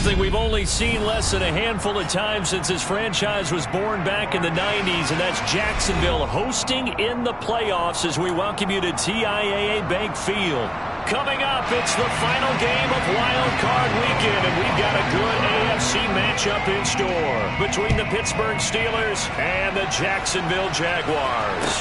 something we've only seen less than a handful of times since this franchise was born back in the 90s, and that's Jacksonville hosting in the playoffs as we welcome you to TIAA Bank Field. Coming up, it's the final game of Wild Card Weekend, and we've got a good AFC matchup in store between the Pittsburgh Steelers and the Jacksonville Jaguars.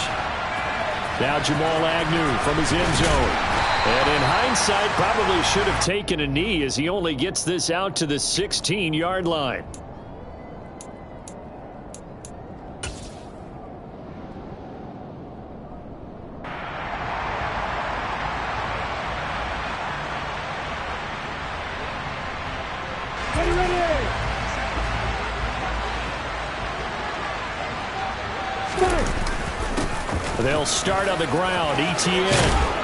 Now Jamal Agnew from his end zone. And in hindsight, probably should have taken a knee as he only gets this out to the 16-yard line. They'll start on the ground. ETN.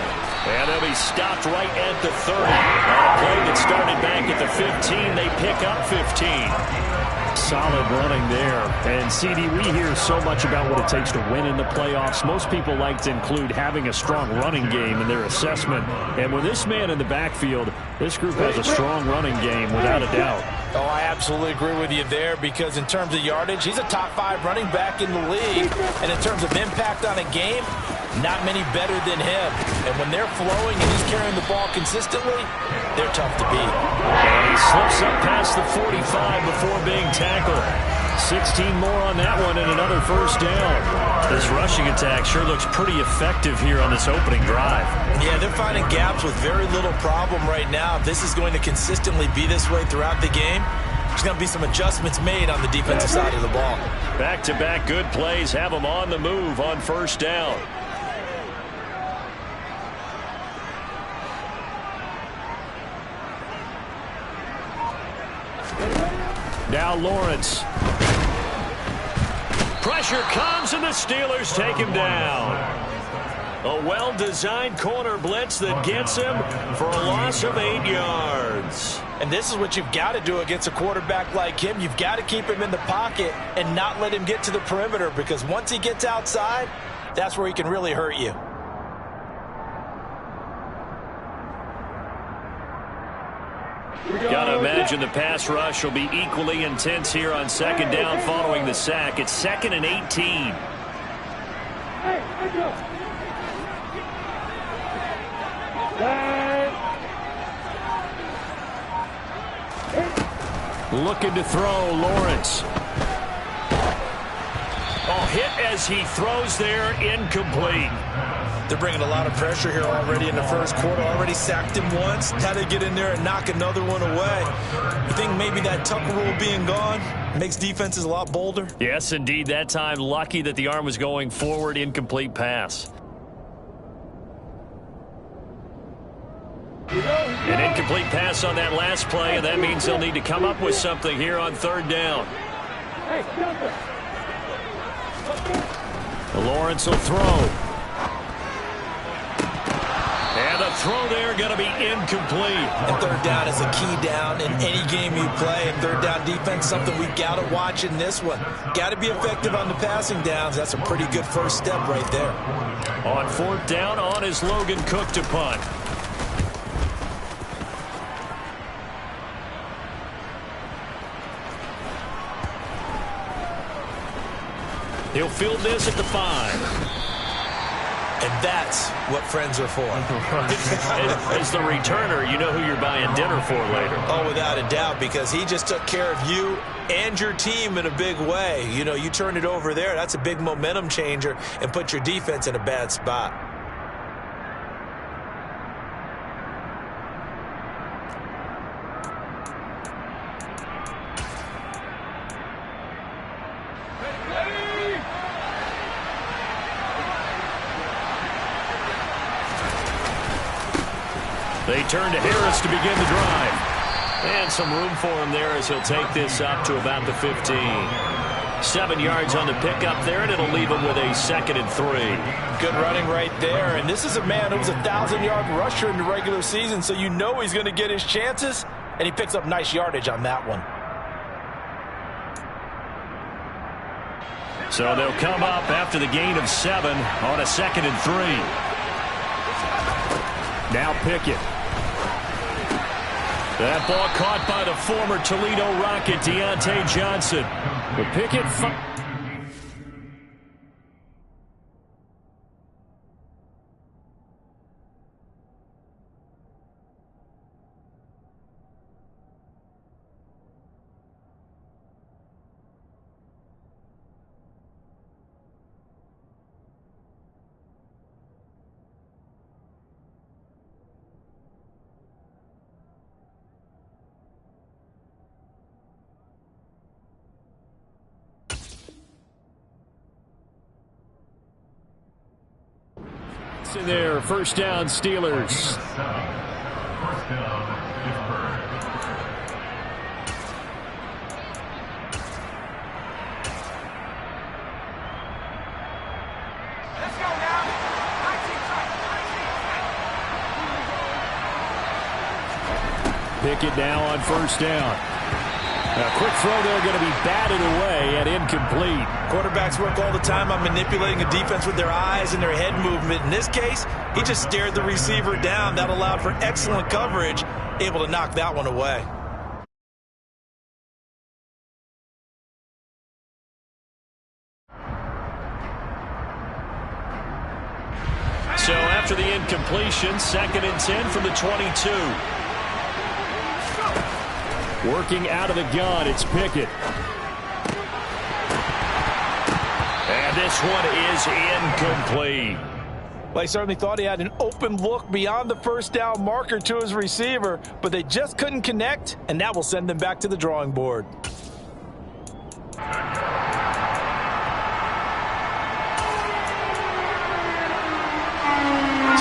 And they'll be stopped right at the 30. On a play that started back at the 15, they pick up 15. Solid running there. And, CD, we hear so much about what it takes to win in the playoffs. Most people like to include having a strong running game in their assessment. And with this man in the backfield, this group has a strong running game without a doubt. Oh, I absolutely agree with you there because in terms of yardage, he's a top 5 running back in the league. And in terms of impact on a game, not many better than him. And when they're flowing and he's carrying the ball consistently, they're tough to beat. And he slips up past the 45 before being tackled. 16 more on that one and another first down. This rushing attack sure looks pretty effective here on this opening drive. Yeah, they're finding gaps with very little problem right now. If this is going to consistently be this way throughout the game, there's going to be some adjustments made on the defensive side of the ball. Back-to-back good plays have them on the move on first down. Now Lawrence. Pressure comes and the Steelers take him down. A well-designed corner blitz that gets him for a loss of 8 yards. And this is what you've got to do against a quarterback like him. You've got to keep him in the pocket and not let him get to the perimeter because once he gets outside, that's where he can really hurt you. Got to imagine the pass rush will be equally intense here on second down following the sack. It's 2nd and 18. Looking to throw, Lawrence. Oh, hit as he throws there, incomplete. They're bringing a lot of pressure here already in the first quarter. Already sacked him once. Had to get in there and knock another one away. You think maybe that Tucker rule being gone makes defenses a lot bolder? Yes, indeed. That time, lucky that the arm was going forward. Incomplete pass. An incomplete pass on that last play, and that means they'll need to come up with something here on third down. Lawrence will throw. And the throw there going to be incomplete. And third down is a key down in any game you play. And third down defense, something we've got to watch in this one. Got to be effective on the passing downs. That's a pretty good first step right there. On fourth down, on is Logan Cook to punt. He'll field this at the 5. And that's what friends are for. As the returner, you know who you're buying dinner for later. Oh, without a doubt, because he just took care of you and your team in a big way. You know, you turn it over there. That's a big momentum changer and put your defense in a bad spot. They turn to Harris to begin the drive. And some room for him there as he'll take this up to about the 15. 7 yards on the pickup there, and it'll leave him with a 2nd and 3. Good running right there. And this is a man who was a 1,000-yard rusher in the regular season, so you know he's going to get his chances, and he picks up nice yardage on that one. So they'll come up after the gain of 7 on a 2nd and 3. Now Pickett. That ball caught by the former Toledo Rocket, Deontay Johnson. The Pickett. In there, first down, Steelers. First down, Pittsburgh. Let's go now. Pickett now on first down. A quick throw there, going to be batted away and incomplete. Quarterbacks work all the time on manipulating a defense with their eyes and their head movement. In this case, he just stared the receiver down. That allowed for excellent coverage, able to knock that one away. So after the incompletion, 2nd and 10 from the 22. Working out of the gun, it's Pickett. And this one is incomplete. Well, he certainly thought he had an open look beyond the first down marker to his receiver, but they just couldn't connect, and that will send them back to the drawing board. So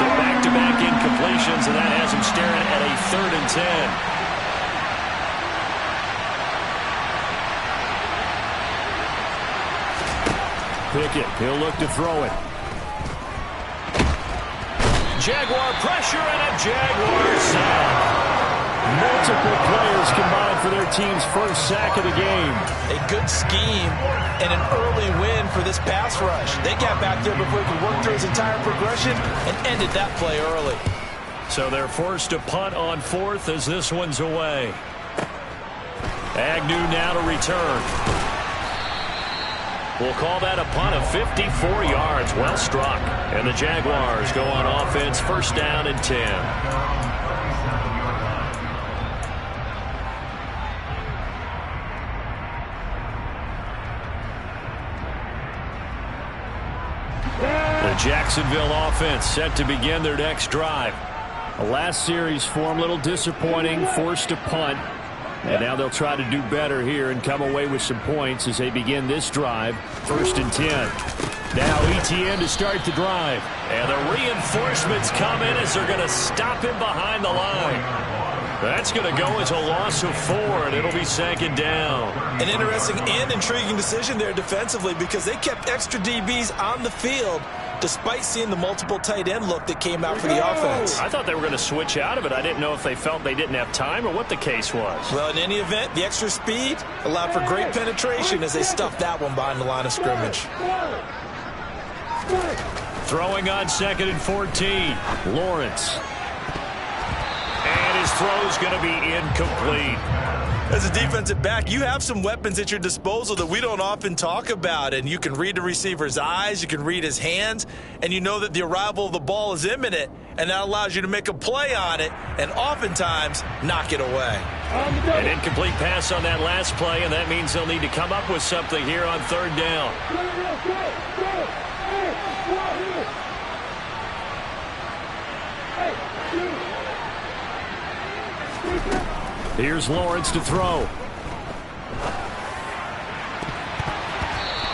back-to-back incompletions, and that has him staring at a 3rd and 10. Pickett, he'll look to throw it. Jaguar pressure and a Jaguar sack. Multiple players combined for their team's first sack of the game. A good scheme and an early win for this pass rush. They got back there before he could work through his entire progression and ended that play early. So they're forced to punt on 4th as this one's away. Agnew now to return. We'll call that a punt of 54 yards. Well struck. And the Jaguars go on offense, first down and 10. The Jacksonville offense set to begin their next drive. The last series form a little disappointing, forced to punt. And now they'll try to do better here and come away with some points as they begin this drive. 1st and 10. Now ETN to start the drive. And the reinforcements come in as they're going to him behind the line. That's going to go as a loss of 4, and it'll be 2nd down. An interesting and intriguing decision there defensively because they kept extra DBs on the field despite seeing the multiple tight end look that came out for the offense. I thought they were going to switch out of it. I didn't know if they felt they didn't have time or what the case was. Well, in any event, the extra speed allowed for great penetration as they stuffed that one behind the line of scrimmage. Throwing on 2nd and 14. Lawrence. And his throw's going to be incomplete. As a defensive back, you have some weapons at your disposal that we don't often talk about, and you can read the receiver's eyes, you can read his hands, and you know that the arrival of the ball is imminent, and that allows you to make a play on it and oftentimes knock it away. An incomplete pass on that last play, and that means they'll need to come up with something here on 3rd down. Here's Lawrence to throw.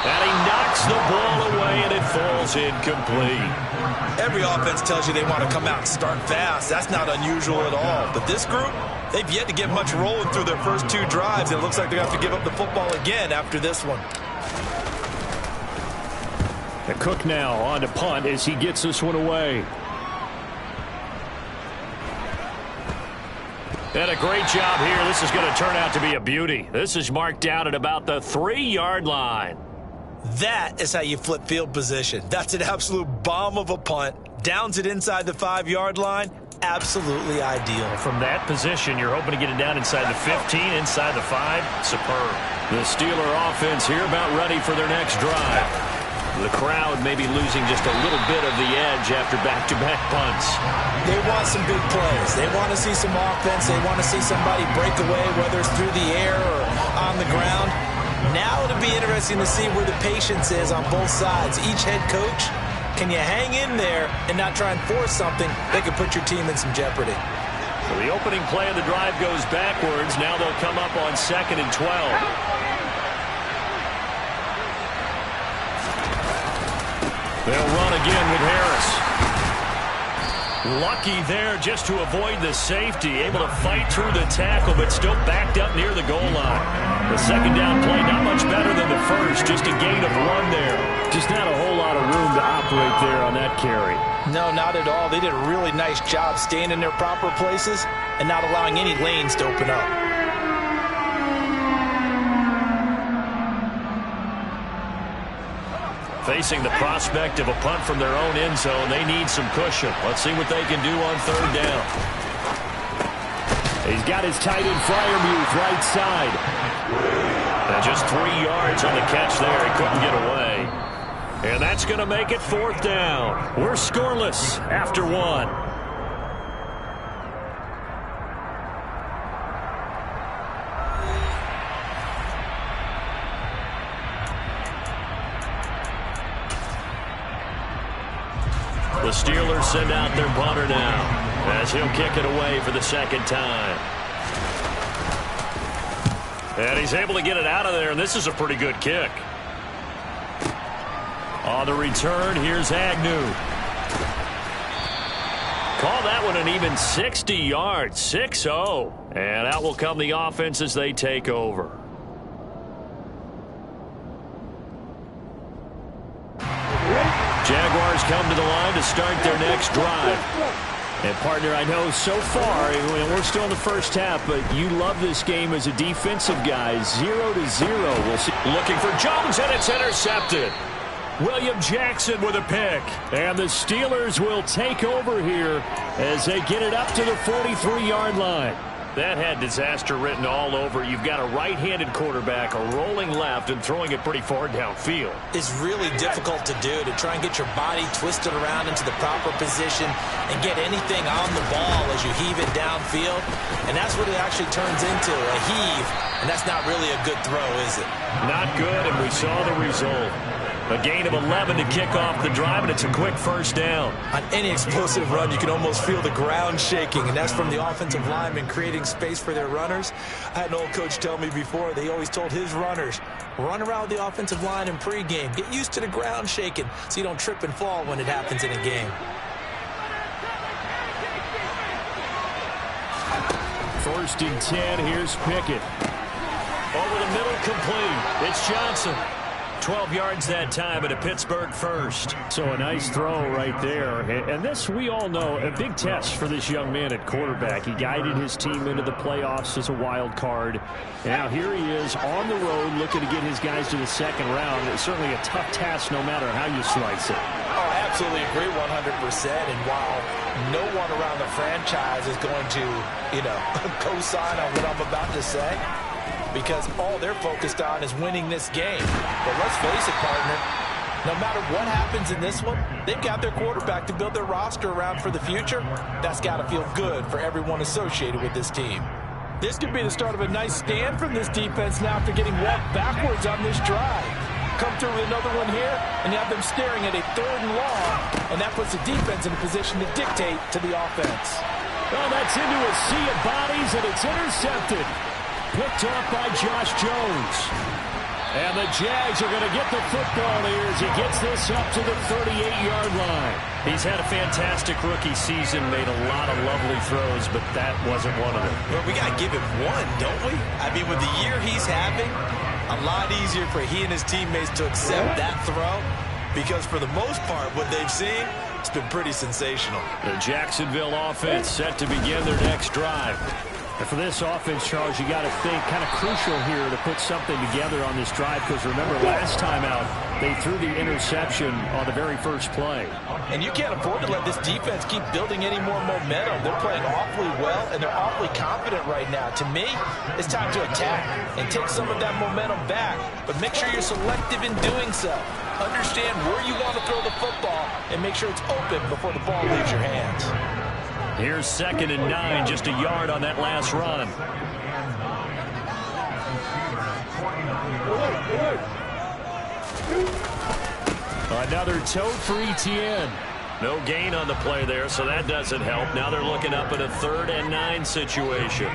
And he knocks the ball away, and it falls incomplete. Every offense tells you they want to come out and start fast. That's not unusual at all. But this group, they've yet to get much rolling through their first 2 drives, and it looks like they're going to have to give up the football again after this one. The Cook now on to punt as he gets this one away. And a great job here. This is going to turn out to be a beauty. This is marked down at about the 3-yard line. That is how you flip field position. That's an absolute bomb of a punt. Downs it inside the 5-yard line. absolutely ideal. From that position, you're hoping to get it down inside the 15, inside the 5. Superb. The Steeler offense here about ready for their next drive. The crowd may be losing just a little bit of the edge after back-to-back punts. They want some big plays. They want to see some offense. They want to see somebody break away, whether it's through the air or on the ground. Now it'll be interesting to see where the patience is on both sides. Each head coach, can you hang in there and not try and force something that could put your team in some jeopardy? So the opening play of the drive goes backwards. Now they'll come up on 2nd and 12. They'll run again with Harris. Lucky there just to avoid the safety. Able to fight through the tackle, but still backed up near the goal line. The second down play not much better than the first. Just a gain of 1 there. Just not a whole lot of room to operate there on that carry. No, not at all. They did a really nice job staying in their proper places and not allowing any lanes to open up. Facing the prospect of a punt from their own end zone, they need some cushion. Let's see what they can do on 3rd down. He's got his tight end Freiermuth right side. And just 3 yards on the catch there. He couldn't get away. And that's going to make it 4th down. We're scoreless after 1. The Steelers send out their punter now as he'll kick it away for the 2nd time. And he's able to get it out of there, and this is a pretty good kick. On the return, here's Agnew. Call that one an even 60 yards, 6-0. And out will come the offense as they take over. Jaguars come to the line to start their next drive. And, partner, I know so far, we're still in the first half, but you love this game as a defensive guy. 0-0. We'll see. Looking for Jones, and it's intercepted. William Jackson with a pick. And the Steelers will take over here as they get it up to the 43-yard line. That had disaster written all over. You've got a right-handed quarterback, a rolling left, and throwing it pretty far downfield. It's really difficult to do, to try and get your body twisted around into the proper position and get anything on the ball as you heave it downfield. And that's what it actually turns into, a heave. And that's not really a good throw, is it? Not good, and we saw the result. A gain of 11 to kick off the drive, and it's a quick 1st down. On any explosive run, you can almost feel the ground shaking, and that's from the offensive linemen creating space for their runners. I had an old coach tell me before, they always told his runners, run around the offensive line in pregame. Get used to the ground shaking so you don't trip and fall when it happens in a game. 1st and 10, here's Pickett. Over the middle, complete. It's Johnson. 12 yards that time at a Pittsburgh first. So a nice throw right there. And this, we all know, a big test for this young man at quarterback. He guided his team into the playoffs as a wild card. Now here he is on the road looking to get his guys to the 2nd round. It's certainly a tough task no matter how you slice it. Oh, I absolutely agree 100%. And while no one around the franchise is going to, co-sign on what I'm about to say, because all they're focused on is winning this game. But let's face it, partner, no matter what happens in this one, they've got their quarterback to build their roster around for the future. That's got to feel good for everyone associated with this team. This could be the start of a nice stand from this defense now after getting walked backwards on this drive. Come through with another one here, and you have them staring at a 3rd and long, and that puts the defense in a position to dictate to the offense. Well, that's into a sea of bodies, and it's intercepted. Picked off by Josh Jones. And the Jags are going to get the football here as he gets this up to the 38-yard line. He's had a fantastic rookie season, made a lot of lovely throws, but that wasn't one of them. Well, we got to give him one, don't we? I mean, with the year he's having, a lot easier for he and his teammates to accept that throw, because for the most part, what they've seen, it's been pretty sensational. The Jacksonville offense set to begin their next drive. And for this offense, Charles, you got to think kind of crucial here to put something together on this drive, because remember last time out they threw the interception on the very first play. And you can't afford to let this defense keep building any more momentum. They're playing awfully well, and they're awfully confident right now. To me, it's time to attack and take some of that momentum back, but make sure you're selective in doing so. Understand where you want to throw the football and make sure it's open before the ball leaves your hands. Here's 2nd and 9, just a yard on that last run. Another tote for Etienne. No gain on the play there, so that doesn't help. Now they're looking up at a 3rd and 9 situation.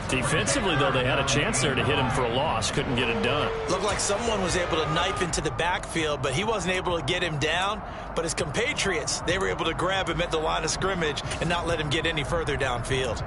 Defensively, though, they had a chance there to hit him for a loss. Couldn't get it done. Looked like someone was able to knife into the backfield, but he wasn't able to get him down. But his compatriots, they were able to grab him at the line of scrimmage and not let him get any further downfield.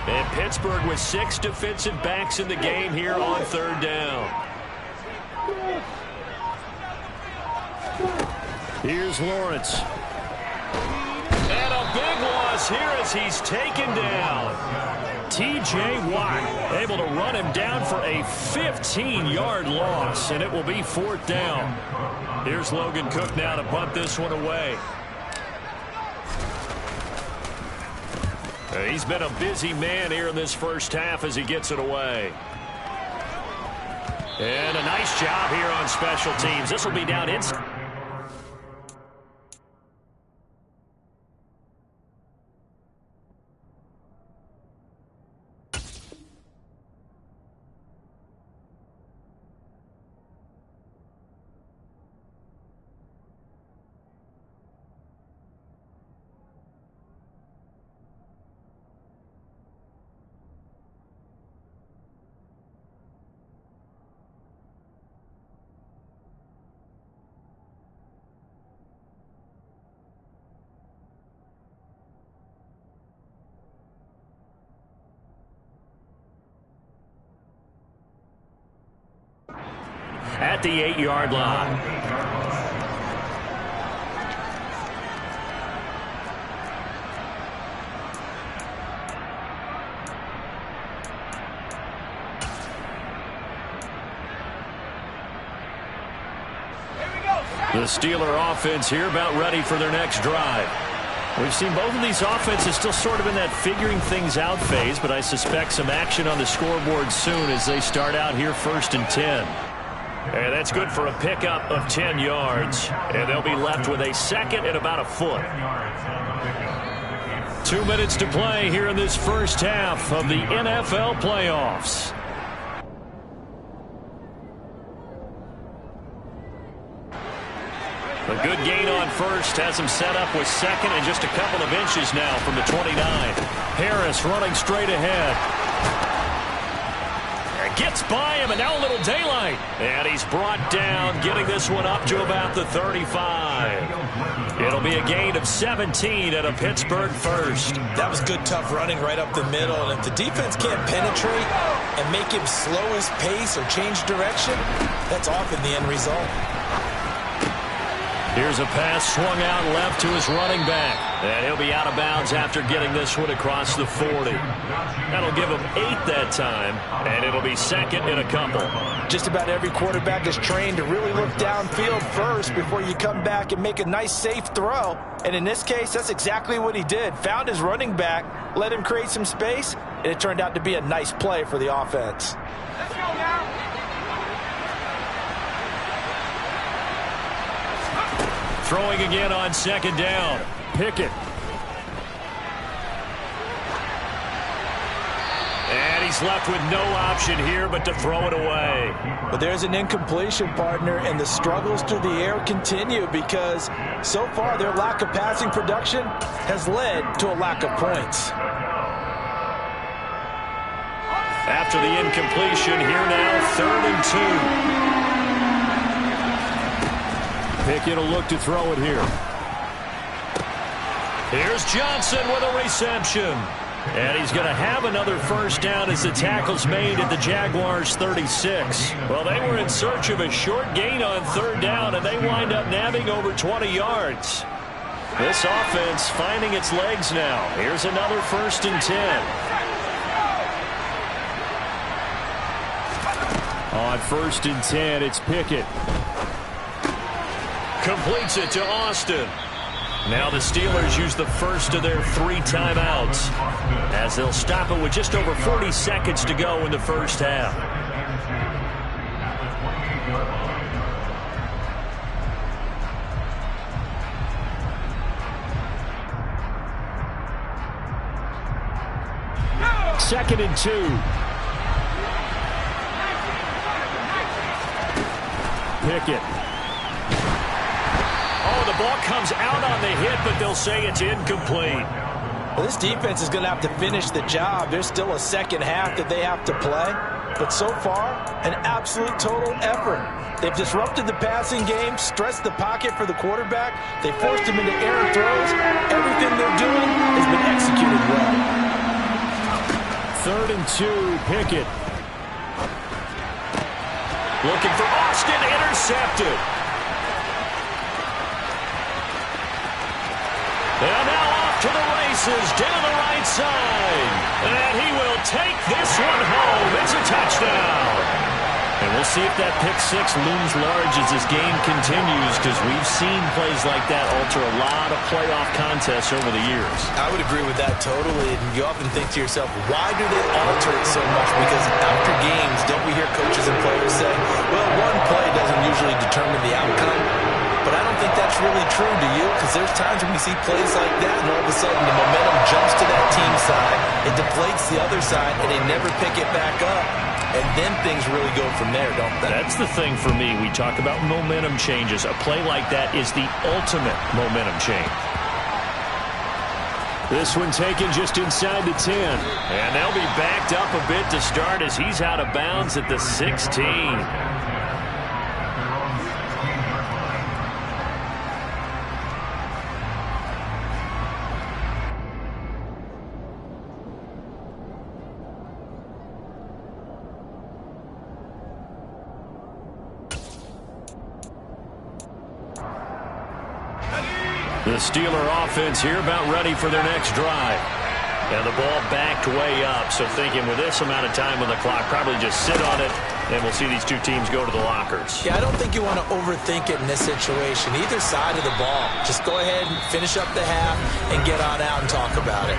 And Pittsburgh with 6 defensive backs in the game here on 3rd down. Here's Lawrence. And a big loss here as he's taken down. T.J. Watt able to run him down for a 15-yard loss, and it will be 4th down. Here's Logan Cook now to punt this one away. He's been a busy man here in this first half as he gets it away. And a nice job here on special teams. This will be down inside. At the 8-yard line. The Steeler offense here about ready for their next drive. We've seen both of these offenses still sort of in that figuring things out phase, but I suspect some action on the scoreboard soon as they start out here 1st and 10. And that's good for a pickup of 10 yards. And they'll be left with a 2nd and about a foot. 2 minutes to play here in this first half of the NFL playoffs. A good gain on first has him set up with 2nd and just a couple of inches now from the 29. Harris running straight ahead. Gets by him, and now a little daylight. And he's brought down, getting this one up to about the 35. It'll be a gain of 17 at a Pittsburgh 1st. That was good, tough running right up the middle. And if the defense can't penetrate and make him slow his pace or change direction, that's often the end result. Here's a pass swung out left to his running back. And he'll be out of bounds after getting this one across the 40. That'll give him 8 that time, and it'll be 2nd and a couple. Just about every quarterback is trained to really look downfield first before you come back and make a nice, safe throw. And in this case, that's exactly what he did. Found his running back, let him create some space, and it turned out to be a nice play for the offense. Let's go now. Throwing again on 2nd down. Pickett. And he's left with no option here but to throw it away. But there's an incompletion, partner, and the struggles through the air continue because so far their lack of passing production has led to a lack of points. After the incompletion, here now, 3rd and 2. Pickett will look to throw it here. Here's Johnson with a reception. And he's going to have another first down as the tackle's made at the Jaguars' 36. Well, they were in search of a short gain on 3rd down, and they wind up nabbing over 20 yards. This offense finding its legs now. Here's another 1st and 10. On 1st and 10, it's Pickett. Completes it to Austin. Now the Steelers use the first of their 3 timeouts as they'll stop it with just over 40 seconds to go in the first half. Second and 2. Pickett. Oh, the ball comes out on the hit, but they'll say it's incomplete. Well, this defense is going to have to finish the job. There's still a second half that they have to play. But so far, an absolute total effort. They've disrupted the passing game, stressed the pocket for the quarterback. They forced him into error throws. Everything they're doing has been executed well. 3rd and 2, Pickett. Looking for Austin, intercepted. And now off to the races, down the right side. And he will take this one home. It's a touchdown. And we'll see if that pick 6 looms large as this game continues, because we've seen plays like that alter a lot of playoff contests over the years. I would agree with that totally. And you often think to yourself, why do they alter it so much? Because after games, don't we hear coaches and players say, well, one play doesn't usually determine the outcome? But I don't think that's really true, do you? Because there's times when we see plays like that, and all of a sudden the momentum jumps to that team side. It deflates the other side, and they never pick it back up. And then things really go from there, don't they? That's the thing for me. We talk about momentum changes. A play like that is the ultimate momentum change. This one taken just inside the 10. And they'll be backed up a bit to start as he's out of bounds at the 16. The Steeler offense here about ready for their next drive. And the ball backed way up, so thinking with this amount of time on the clock, probably just sit on it, and we'll see these two teams go to the lockers. Yeah, I don't think you want to overthink it in this situation. Either side of the ball. Just go ahead and finish up the half and get on out and talk about it.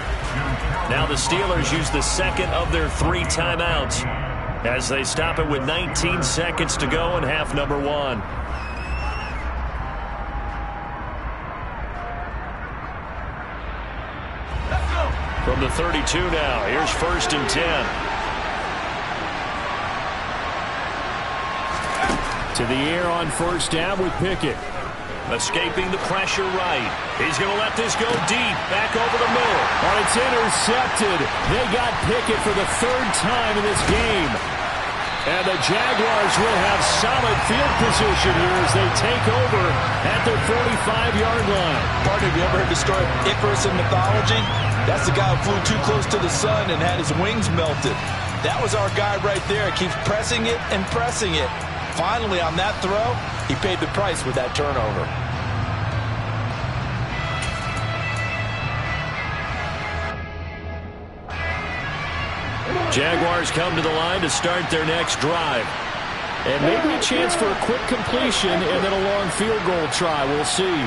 Now the Steelers use the second of their 3 timeouts as they stop it with 19 seconds to go in half number 1. From the 32 now, here's 1st and 10. To the air on 1st down with Pickett. Escaping the pressure right. He's going to let this go deep, back over the middle. Oh, it's intercepted. They got Pickett for the 3rd time in this game. And the Jaguars will have solid field position here as they take over at their 45-yard line. Partner, have you ever heard the story of Icarus in mythology? That's the guy who flew too close to the sun and had his wings melted. That was our guy right there. He keeps pressing it and pressing it. Finally, on that throw, he paid the price with that turnover. Jaguars come to the line to start their next drive. And maybe a chance for a quick completion and then a long field goal try. We'll see.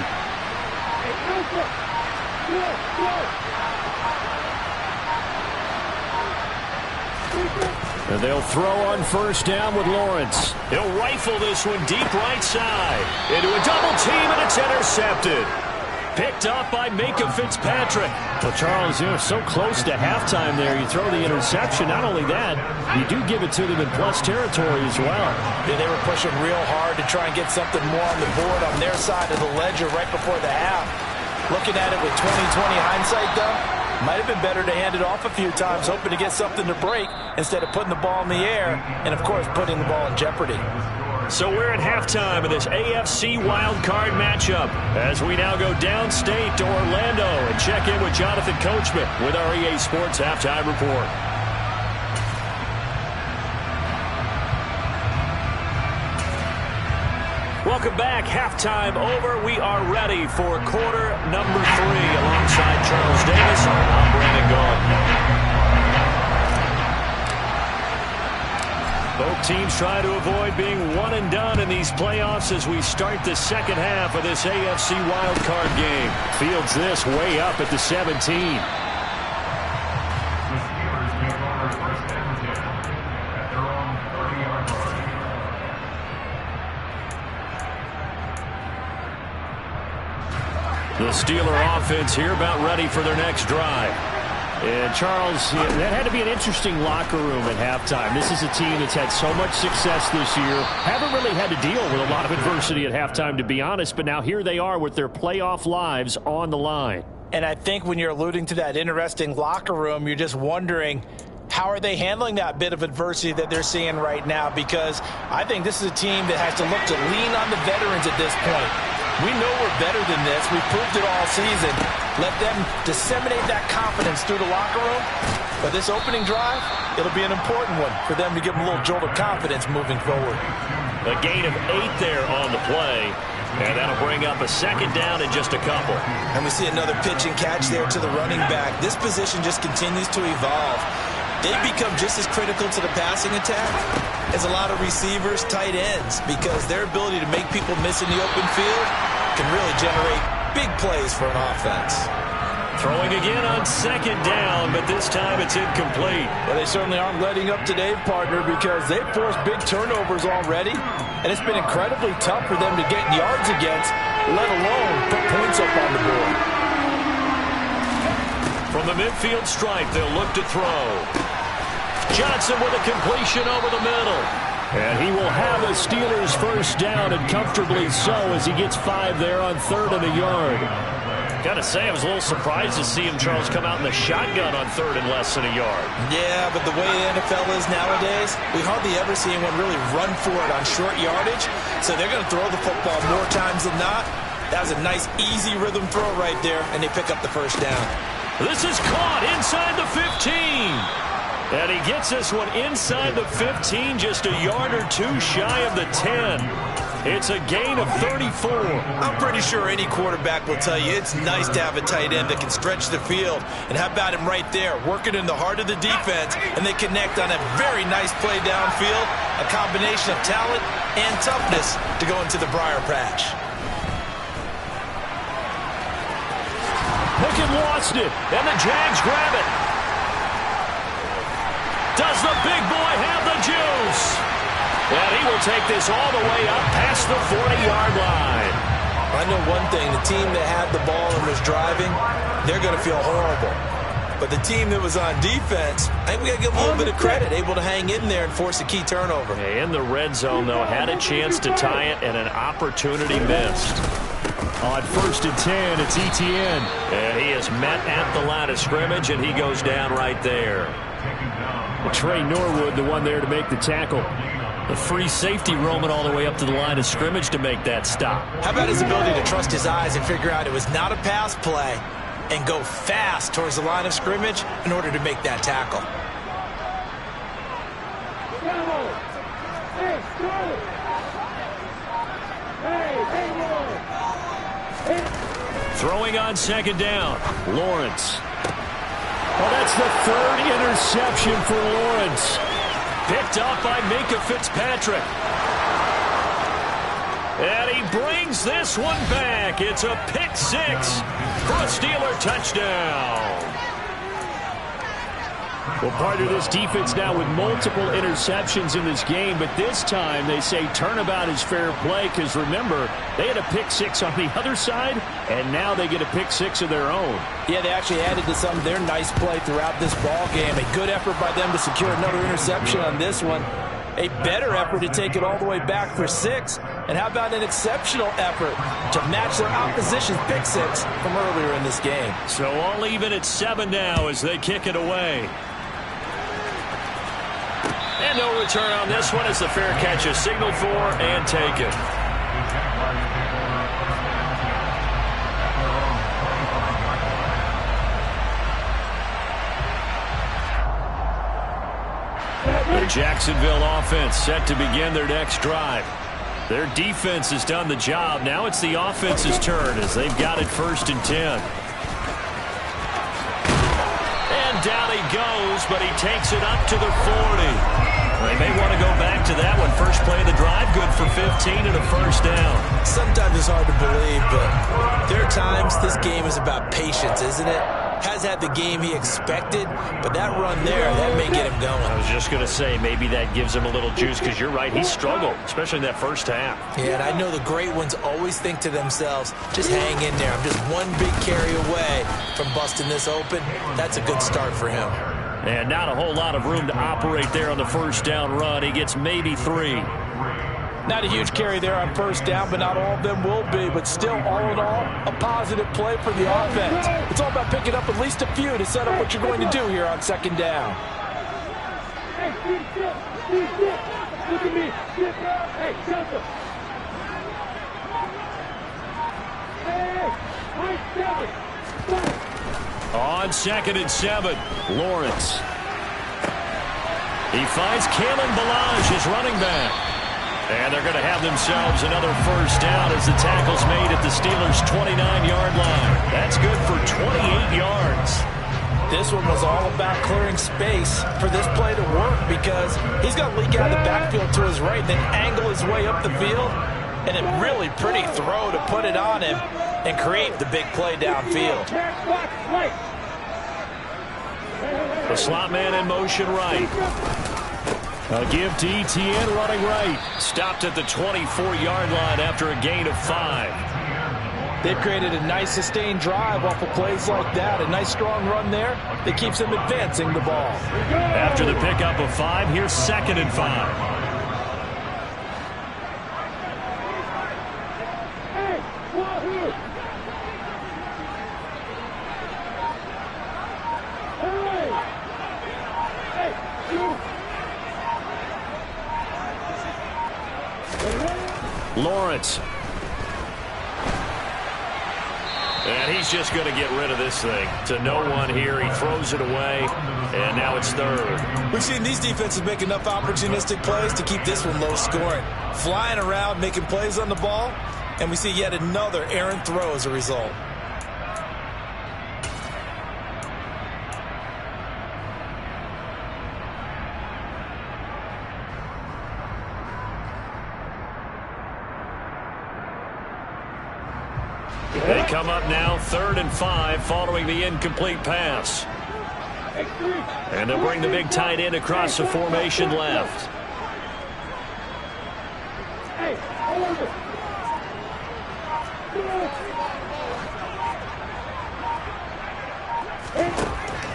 And they'll throw on 1st down with Lawrence. He'll rifle this one deep right side. Into a double team, and it's intercepted. Picked up by Minka Fitzpatrick. Well, Charles, so close to halftime there. You throw the interception. Not only that, you do give it to them in plus territory as well. Yeah, they were pushing real hard to try and get something more on the board on their side of the ledger right before the half. Looking at it with 20/20 hindsight, though, Might have been better to hand it off a few times, hoping to get something to break instead of putting the ball in the air and, of course, putting the ball in jeopardy. So we're at halftime of this AFC wildcard matchup as we now go downstate to Orlando and check in with Jonathan Coachman with our EA Sports Halftime Report. Welcome back. Halftime over. We are ready for quarter number 3 alongside Charles Davis. I'm Brandon Gault. Both teams try to avoid being one and done in these playoffs as we start the second half of this AFC wildcard game. Fields this way up at the 17. The Steelers take over first and 10 at their own 30-yard line. The Steeler offense here about ready for their next drive. And Charles, that had to be an interesting locker room at halftime. This is a team that's had so much success this year. Haven't really had to deal with a lot of adversity at halftime, to be honest. But now here they are with their playoff lives on the line. And I think when you're alluding to that interesting locker room, you're just wondering, how are they handling that bit of adversity that they're seeing right now? Because I think this is a team that has to look to lean on the veterans at this point. We know we're better than this. We've proved it all season. Let them disseminate that confidence through the locker room. But this opening drive, it'll be an important one for them to give them a little jolt of confidence moving forward. A gain of 8 there on the play. And that'll bring up a second down in just a couple. And we see another pitch and catch there to the running back. This position just continues to evolve. They become just as critical to the passing attack as a lot of receivers, tight ends, because their ability to make people miss in the open field can really generate big plays for an offense. Throwing again on second down, but this time it's incomplete. Well, they certainly aren't letting up today, partner, because they've forced big turnovers already, and it's been incredibly tough for them to get yards against, let alone put points up on the board. From the midfield stripe, they'll look to throw. Johnson with a completion over the middle. And he will have the Steelers first down, and comfortably so, as he gets 5 there on 3rd and a yard. Got to say, I was a little surprised to see him, Charles, come out in the shotgun on 3rd and less than a yard. Yeah, but the way the NFL is nowadays, we hardly ever see anyone really run for it on short yardage. So they're going to throw the football more times than not. That was a nice, easy rhythm throw right there, and they pick up the first down. This is caught inside the 15. And he gets this one inside the 15, just a yard or 2 shy of the 10. It's a gain of 34. I'm pretty sure any quarterback will tell you it's nice to have a tight end that can stretch the field. And how about him right there, working in the heart of the defense, and they connect on a very nice play downfield, a combination of talent and toughness to go into the briar patch. Pickett lost it, and the Jags grab it. Does the big boy have the juice? And he will take this all the way up past the 40-yard line. I know one thing, the team that had the ball and was driving, they're going to feel horrible. But the team that was on defense, I think we got to give them a little bit of credit, able to hang in there and force a key turnover. In the red zone, though, had a chance to tie it, and an opportunity missed. On 1st and 10, it's Etienne. And he is met at the line of scrimmage, and he goes down right there. Trey Norwood, the one there to make the tackle. The free safety roaming all the way up to the line of scrimmage to make that stop. How about his ability to trust his eyes and figure out it was not a pass play and go fast towards the line of scrimmage in order to make that tackle. Throwing on second down, Lawrence. Well, that's the 3rd interception for Lawrence. Picked up by Minkah Fitzpatrick. And he brings this one back. It's a pick 6 for a Steeler touchdown. Well, part of this defense now with multiple interceptions in this game, but this time they say turnabout is fair play because, remember, they had a pick 6 on the other side, and now they get a pick 6 of their own. Yeah, they actually added to some of their nice play throughout this ball game. A good effort by them to secure another interception on this one. A better effort to take it all the way back for 6. And how about an exceptional effort to match their opposition's pick six from earlier in this game? So all even at 7 now as they kick it away. And no return on this one as the fair catch is signaled for and taken. The Jacksonville offense set to begin their next drive. Their defense has done the job. Now it's the offense's turn as they've got it 1st and 10. And down he goes, but he takes it up to the 40. They may want to go back to that one. First play of the drive, good for 15 and a first down. Sometimes it's hard to believe, but there are times this game is about patience, isn't it? Has had the game he expected, but that run there, that may get him going. I was just going to say, maybe that gives him a little juice because you're right, he struggled, especially in that first half. Yeah, and I know the great ones always think to themselves, just hang in there. I'm just one big carry away from busting this open. That's a good start for him. And not a whole lot of room to operate there on the first down run. He gets maybe 3. Not a huge carry there on first down, but not all of them will be. But still, all in all, a positive play for the offense. It's all about picking up at least a few to set up what you're going to do here on 2nd down. Look at me. Hey, Shelton. On 2nd and 7, Lawrence. He finds Kalen Ballage, his running back. And they're going to have themselves another first down as the tackle's made at the Steelers' 29-yard line. That's good for 28 yards. This one was all about clearing space for this play to work because he's going to leak out of the backfield to his right and then angle his way up the field. And a really pretty throw to put it on him and create the big play downfield. The slot man in motion right. A give to Etienne running right. Stopped at the 24-yard line after a gain of 5. They've created a nice sustained drive off of plays like that. A nice strong run there that keeps them advancing the ball. After the pickup of 5, here's 2nd and 5. Lawrence. And he's just going to get rid of this thing. To no one here. He throws it away. And now it's 3rd. We've seen these defenses make enough opportunistic plays to keep this one low scoring. Flying around, making plays on the ball. And we see yet another errant throw as a result. They come up now 3rd and 5 following the incomplete pass. And they'll bring the big tight end across the formation left.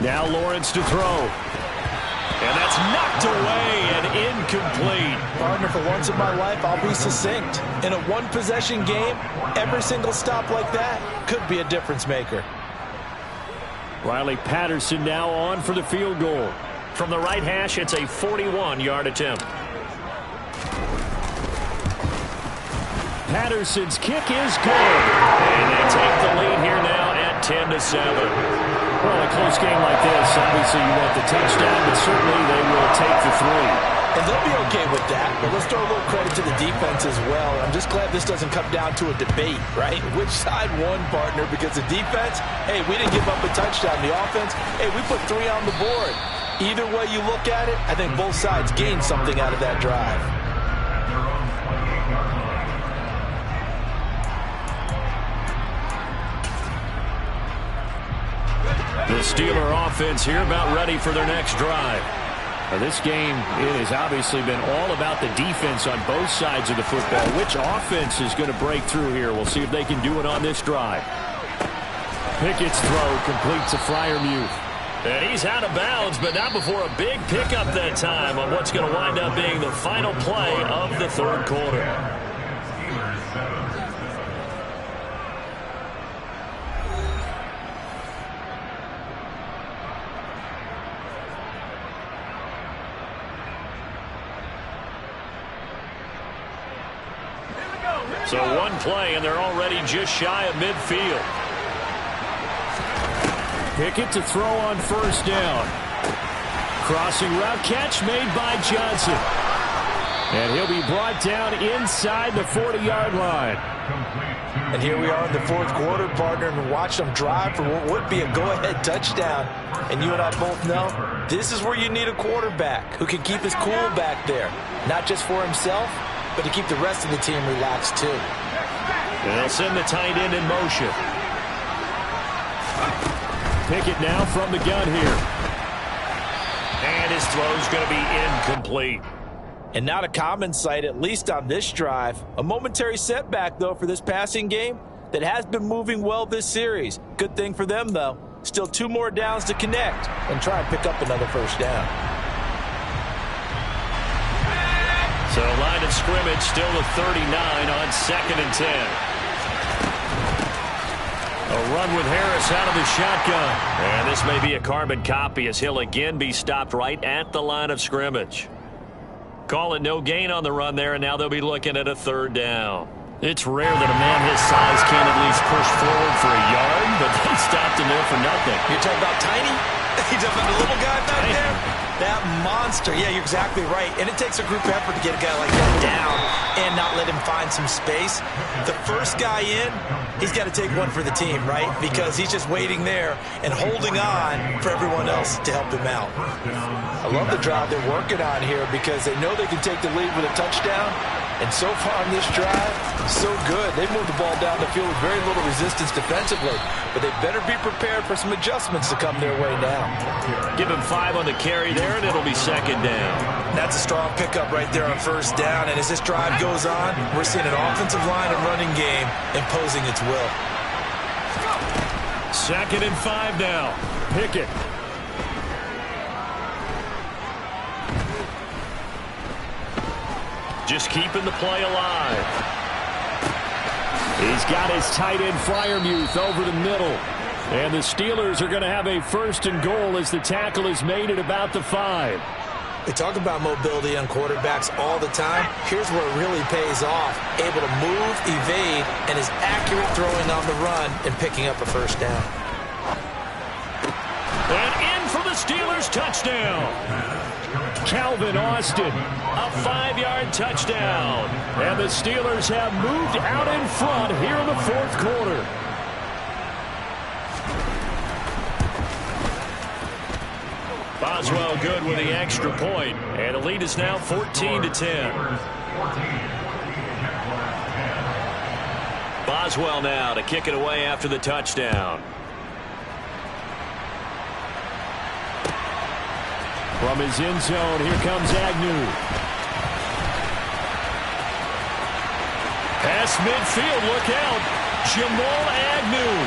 Now Lawrence to throw. And that's knocked away and incomplete. Partner, for once in my life, I'll be succinct. In a one-possession game, every single stop like that could be a difference maker. Riley Patterson now on for the field goal. From the right hash, it's a 41-yard attempt. Patterson's kick is good. And they take the lead here now at 10-7. Well, a close game like this, obviously you want the touchdown, but certainly they will take the 3. And they'll be okay with that, but let's throw a little credit to the defense as well. I'm just glad this doesn't come down to a debate, right? Which side won, partner? Because the defense, hey, we didn't give up a touchdown. The offense, hey, we put 3 on the board. Either way you look at it, I think both sides gained something out of that drive. The Steeler offense here about ready for their next drive. Now this game, it has obviously been all about the defense on both sides of the football. Which offense is going to break through here? We'll see if they can do it on this drive. Pickett's throw completes a Freiermuth. And he's out of bounds, but not before a big pickup that time on what's going to wind up being the final play of the 3rd quarter. So one play, and they're already just shy of midfield. Pickett to throw on first down. Crossing route catch made by Johnson. And he'll be brought down inside the 40-yard line. And here we are in the fourth quarter, partner, and watch them drive for what would be a go-ahead touchdown. And you and I both know this is where you need a quarterback who can keep his cool back there. Not just for himself, but to keep the rest of the team relaxed too. And they'll send the tight end in motion. Pickett now from the gun here. And his throw's going to be incomplete. And not a common sight, at least on this drive. A momentary setback, though, for this passing game that has been moving well this series. Good thing for them, though. Still 2 more downs to connect and try and pick up another first down. So line of scrimmage still to 39 on 2nd and 10. A run with Harris out of the shotgun. And this may be a carbon copy as he'll again be stopped right at the line of scrimmage. Call it no gain on the run there, and now they'll be looking at a 3rd down. It's rare that a man his size can at least push forward for a yard, but they stopped him there for nothing. You're talking about tiny? You're talking about the little guy back there? That monster. Yeah, you're exactly right. And it takes a group effort to get a guy like that down and not let him find some space. The first guy in, he's got to take one for the team, right? Because he's just waiting there and holding on for everyone else to help him out. I love the drive they're working on here because they know they can take the lead with a touchdown. And so far on this drive, so good. They've moved the ball down the field with very little resistance defensively. But they better be prepared for some adjustments to come their way now. Give him 5 on the carry there, and it'll be 2nd down. That's a strong pickup right there on 1st down. And as this drive goes on, we're seeing an offensive line and running game imposing its will. 2nd and 5 now. Pickett. Just keeping the play alive. He's got his tight end Freiermuth over the middle. And the Steelers are going to have a 1st and goal as the tackle is made at about the 5. We talk about mobility on quarterbacks all the time. Here's where it really pays off. Able to move, evade, and is accurate throwing on the run and picking up a 1st down. And in for the Steelers touchdown. Calvin Austin, a 5-yard touchdown. And the Steelers have moved out in front here in the 4th quarter. Boswell good with the extra point. And the lead is now 14-10. Boswell now to kick it away after the touchdown. From his end zone, here comes Agnew. Pass midfield, look out. Jamal Agnew.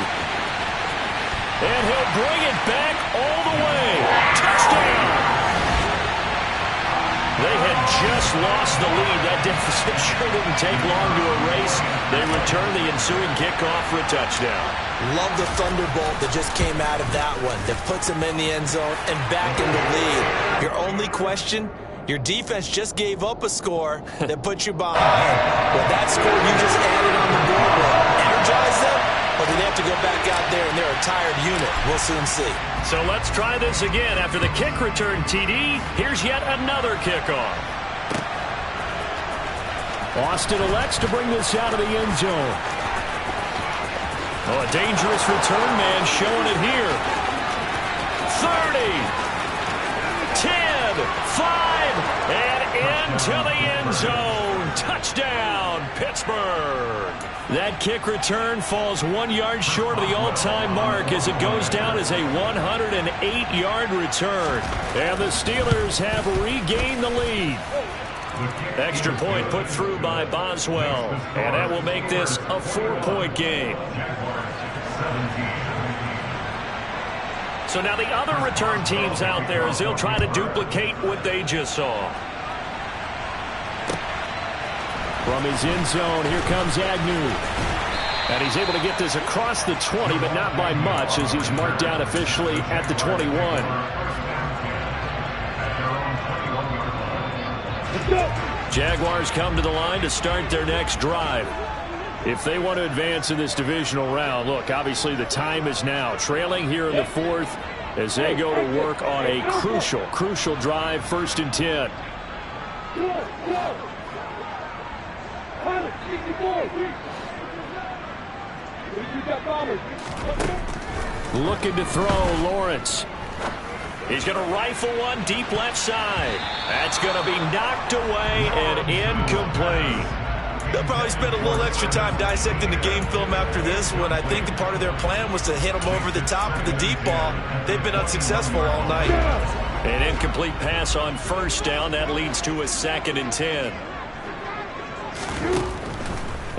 And he'll bring it back all the way. Touchdown! They had just lost the lead. That deficit sure didn't take long to erase. They return the ensuing kickoff for a touchdown. Love the thunderbolt that just came out of that one that puts him in the end zone and back in the lead. Your only question, your defense just gave up a score that put you behind. Well, that score you just added on the board will energize them, or do they have to go back out there and they're a tired unit? We'll soon see. So let's try this again. After the kick return TD, here's yet another kickoff. Austin elects to bring this out of the end zone. Oh, a dangerous return man showing it here. 30, 10, 5, and into the end zone. Touchdown, Pittsburgh. That kick return falls 1 yard short of the all-time mark as it goes down as a 108-yard return. And the Steelers have regained the lead. Extra point put through by Boswell. And that will make this a 4-point game. So now the other return teams out there as they'll try to duplicate what they just saw. From his end zone, here comes Agnew. And he's able to get this across the 20, but not by much as he's marked down officially at the 21. Jaguars come to the line to start their next drive. If they want to advance in this divisional round, look, obviously the time is now. Trailing here in the fourth as they go to work on a crucial drive, 1st and 10. Looking to throw, Lawrence. He's going to rifle one deep left side. That's going to be knocked away and incomplete. They'll probably spend a little extra time dissecting the game film after this when I think the part of their plan was to hit them over the top of the deep ball. They've been unsuccessful all night. An incomplete pass on 1st down. That leads to a 2nd and 10.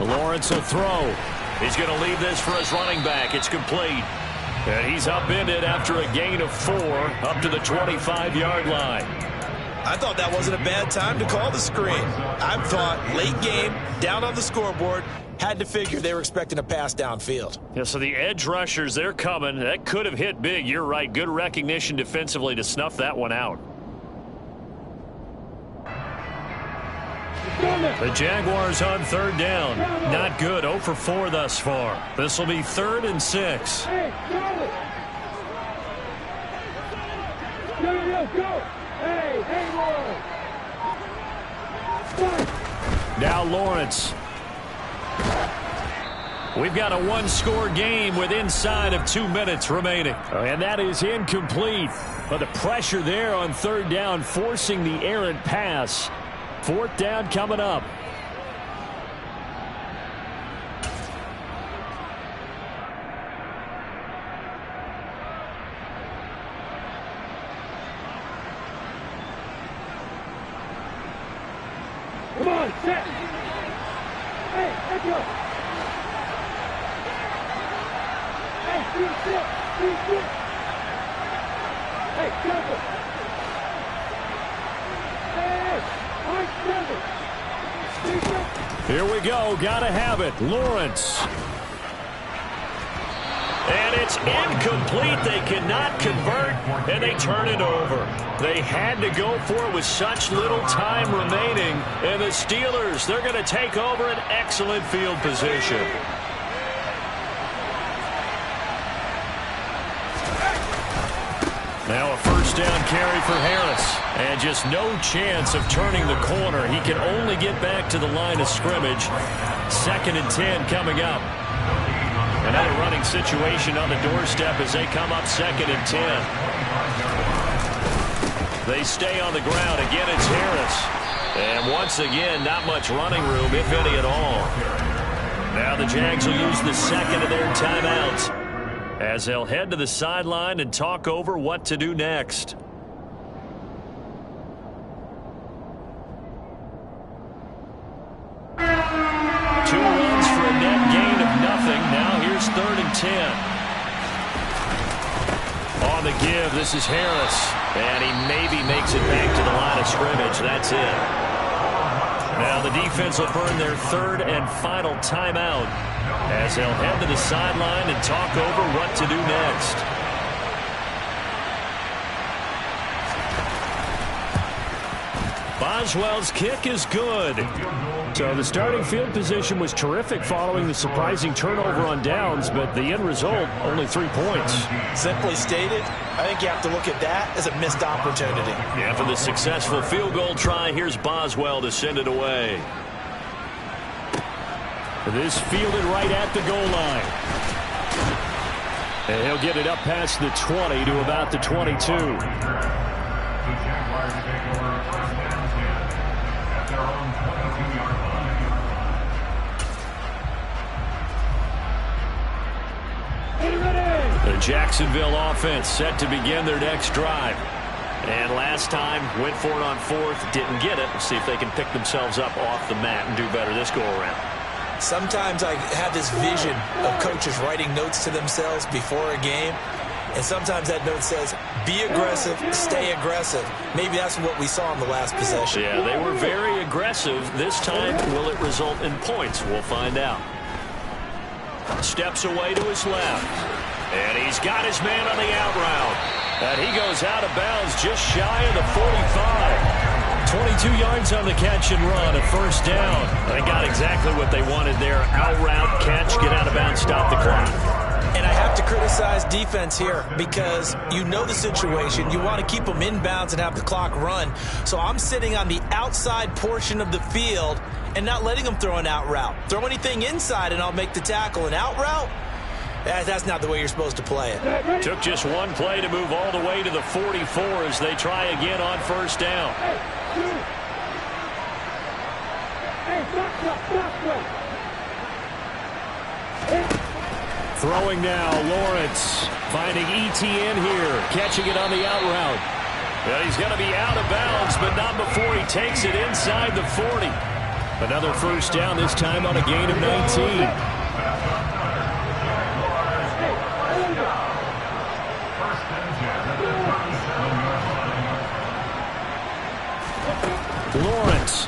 Lawrence will throw. He's going to leave this for his running back. It's complete. And he's upended after a gain of 4 up to the 25-yard line. I thought that wasn't a bad time to call the screen. I thought late game, down on the scoreboard, had to figure they were expecting a pass downfield. Yeah, so the edge rushers, they're coming. That could have hit big. You're right. Good recognition defensively to snuff that one out. The Jaguars on 3rd down. Not good. 0 for 4 thus far. This will be 3rd and 6. Now Lawrence. We've got a 1-score game with inside of 2 minutes remaining. And that is incomplete. But the pressure there on 3rd down, forcing the errant pass. 4th down coming up. Come on, set. Hey, let's go. Hey, shoot. Hey, jump. Here we go. Gotta have it. Lawrence. And it's incomplete. They cannot convert, and they turn it over. They had to go for it with such little time remaining. And the Steelers, they're going to take over an excellent field position. Now a 1st down carry for Harris. And just no chance of turning the corner. He can only get back to the line of scrimmage. 2nd and 10 coming up. Another running situation on the doorstep as they come up 2nd and 10. They stay on the ground. Again, it's Harris. And once again, not much running room, if any at all. Now the Jags will use the 2nd of their timeouts as they'll head to the sideline and talk over what to do next. 2 runs for a net gain of nothing. Now here's 3rd and 10. On the give, this is Harris. And he maybe makes it back to the line of scrimmage. That's it. Now the defense will burn their 3rd and final timeout as they'll head to the sideline and talk over what to do next. Boswell's kick is good. So the starting field position was terrific following the surprising turnover on downs, but the end result, only 3 points. Simply stated, I think you have to look at that as a missed opportunity. Yeah, for the successful field goal try, here's Boswell to send it away. This fielded right at the goal line. And he'll get it up past the 20 to about the 22. The Jaguars take over 1st and 10 at their own 22-yard line. The Jacksonville offense set to begin their next drive. And last time, went for it on 4th, didn't get it. Let's see if they can pick themselves up off the mat and do better this go-around. Sometimes I have this vision of coaches writing notes to themselves before a game, and sometimes that note says, be aggressive, stay aggressive. Maybe that's what we saw in the last possession. Yeah, they were very aggressive. This time, will it result in points? We'll find out. Steps away to his left. And he's got his man on the out route. And he goes out of bounds just shy of the 45. 22 yards on the catch and run, a first down. They got exactly what they wanted there. Out route, catch, get out of bounds, stop the clock. And I have to criticize defense here because you know the situation. You want to keep them inbounds and have the clock run. So I'm sitting on the outside portion of the field and not letting them throw an out route. Throw anything inside and I'll make the tackle. An out route? That's not the way you're supposed to play it. Took just one play to move all the way to the 44 as they try again on first down. Throwing now, Lawrence finding ETN here, catching it on the out route. Well, he's going to be out of bounds, but not before he takes it inside the 40. Another first down, this time on a gain of 19. Lawrence.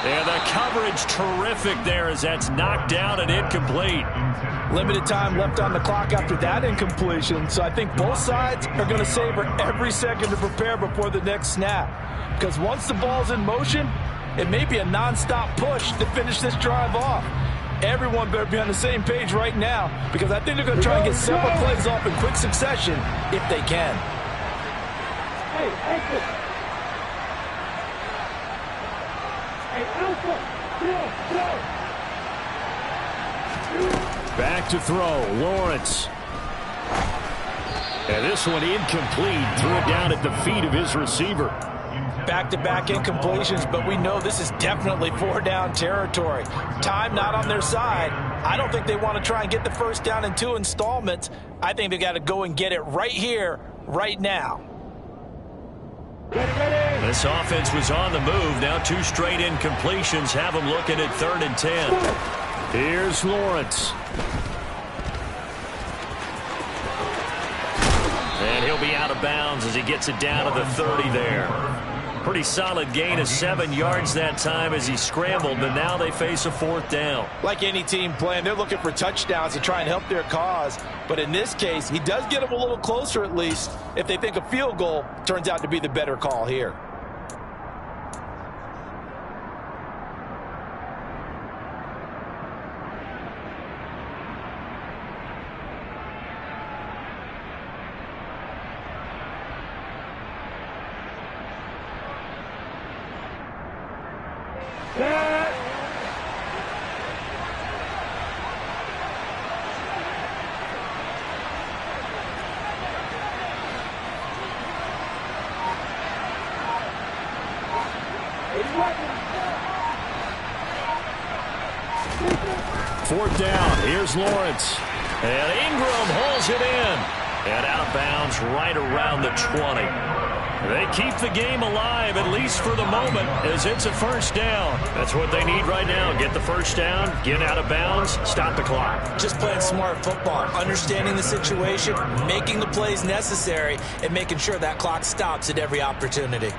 And the coverage terrific there as that's knocked down and incomplete. Limited time left on the clock after that incompletion, so I think both sides are going to savor every second to prepare before the next snap. Because once the ball's in motion, it may be a non-stop push to finish this drive off. Everyone better be on the same page right now because I think they're going to try and get several plays off in quick succession if they can. Back to throw, Lawrence. And this one incomplete. Threw it down at the feet of his receiver. Back-to-back incompletions, but we know this is definitely four-down territory. Time not on their side. I don't think they want to try and get the first down in 2 installments. I think they got to go and get it right here, right now. This offense was on the move. Now 2 straight incompletions have them looking at 3rd and 10. Here's Lawrence. And he'll be out of bounds as he gets it down to the 30 there. Pretty solid gain of 7 yards that time as he scrambled, but now they face a 4th down. Like any team playing, they're looking for touchdowns to try and help their cause. But in this case, he does get them a little closer at least if they think a field goal turns out to be the better call here. Fourth down. Here's Lawrence. And Ingram holds it in. And out of bounds right around the 20. They keep the game alive, at least for the moment, as it's a first down. That's what they need right now. Get the first down, get out of bounds, stop the clock. Just playing smart football, understanding the situation, making the plays necessary, and making sure that clock stops at every opportunity.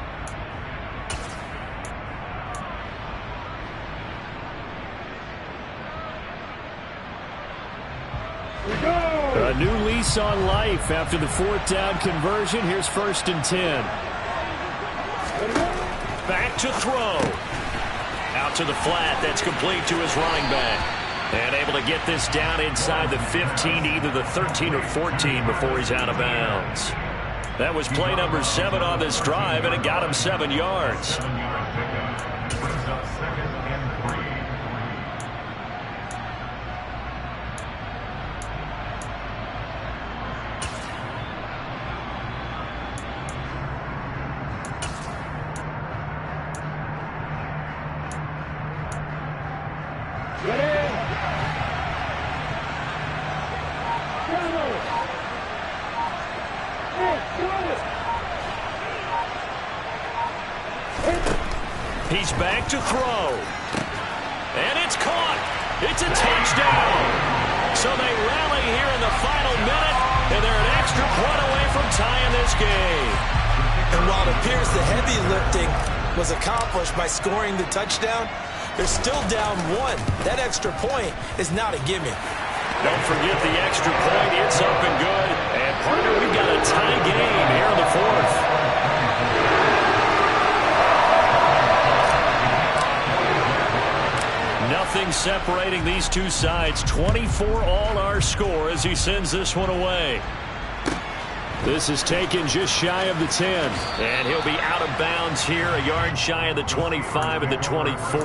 A new lease on life after the 4th down conversion. Here's 1st and 10. Back to throw. Out to the flat. That's complete to his running back. And able to get this down inside the 15, either the 13 or 14 before he's out of bounds. That was play number 7 on this drive, and it got him 7 yards. He's back to throw. And it's caught. It's a touchdown. So they rally here in the final minute, and they're an extra point away from tying this game. And while it appears the heavy lifting was accomplished by scoring the touchdown, they're still down 1. That extra point is not a gimme. Don't forget the extra point. It's up and good. And Partner, we've got a tie game here in the fourth. Nothing separating these two sides. 24 all our score as he sends this one away. This is taken just shy of the 10. And he'll be out of bounds here, a yard shy of the 25 and the 24.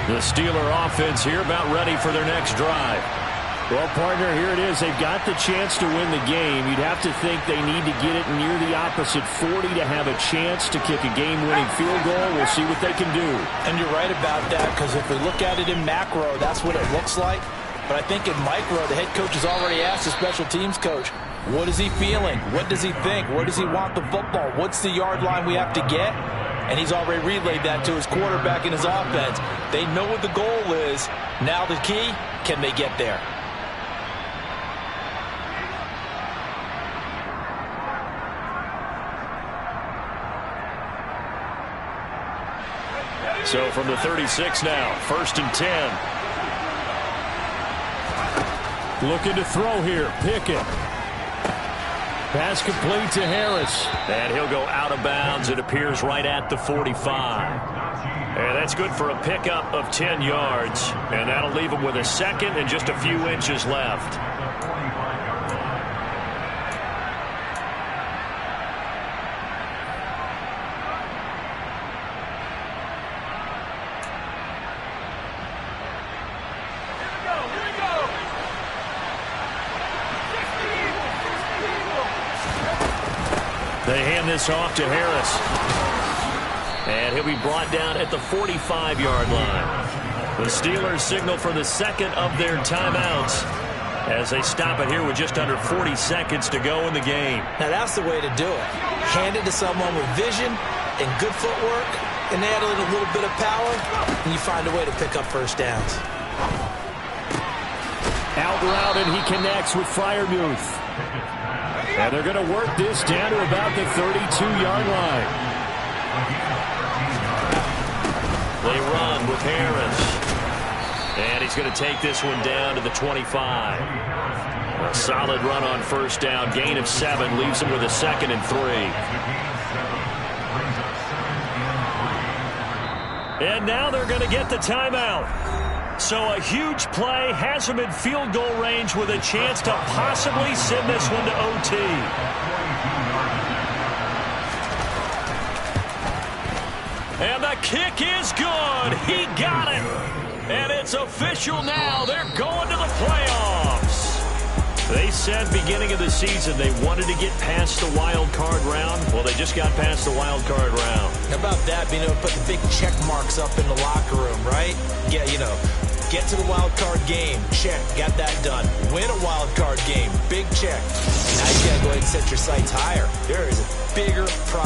The Steeler offense here about ready for their next drive. Well, partner, here it is. They've got the chance to win the game. You'd have to think they need to get it near the opposite 40 to have a chance to kick a game-winning field goal. We'll see what they can do. And you're right about that, because if we look at it in macro, that's what it looks like. But I think in micro, the head coach has already asked the special teams coach, what is he feeling? What does he think? Where does he want the football? What's the yard line we have to get? And he's already relayed that to his quarterback and his offense. They know what the goal is. Now the key, can they get there? So from the 36 now, 1st and 10. Looking to throw here. Pickett. Pass complete to Harris. And he'll go out of bounds. It appears right at the 45. And that's good for a pickup of 10 yards. And that'll leave him with a second and just a few inches left. They hand this off to Harris. And he'll be brought down at the 45-yard line. The Steelers signal for the second of their timeouts as they stop it here with just under 40 seconds to go in the game. Now that's the way to do it. Hand it to someone with vision and good footwork, and add a little bit of power, and you find a way to pick up first downs. Out route, and he connects with Freiermuth. And they're going to work this down to about the 32-yard line. They run with Harris. And he's going to take this one down to the 25. A solid run on first down. Gain of 7 leaves him with a 2nd and 3. And now they're going to get the timeout. So a huge play has him in field goal range with a chance to possibly send this one to OT. And the kick is good. He got it. And it's official now. They're going to the playoffs. They said beginning of the season they wanted to get past the wild card round. Well, they just got past the wild card round. How about that, being able to put the big check marks up in the locker room, right? Yeah, you know, get to the wild card game. Check. Got that done. Win a wild card game. Big check. Now you got to go ahead and set your sights higher. There is a bigger prize.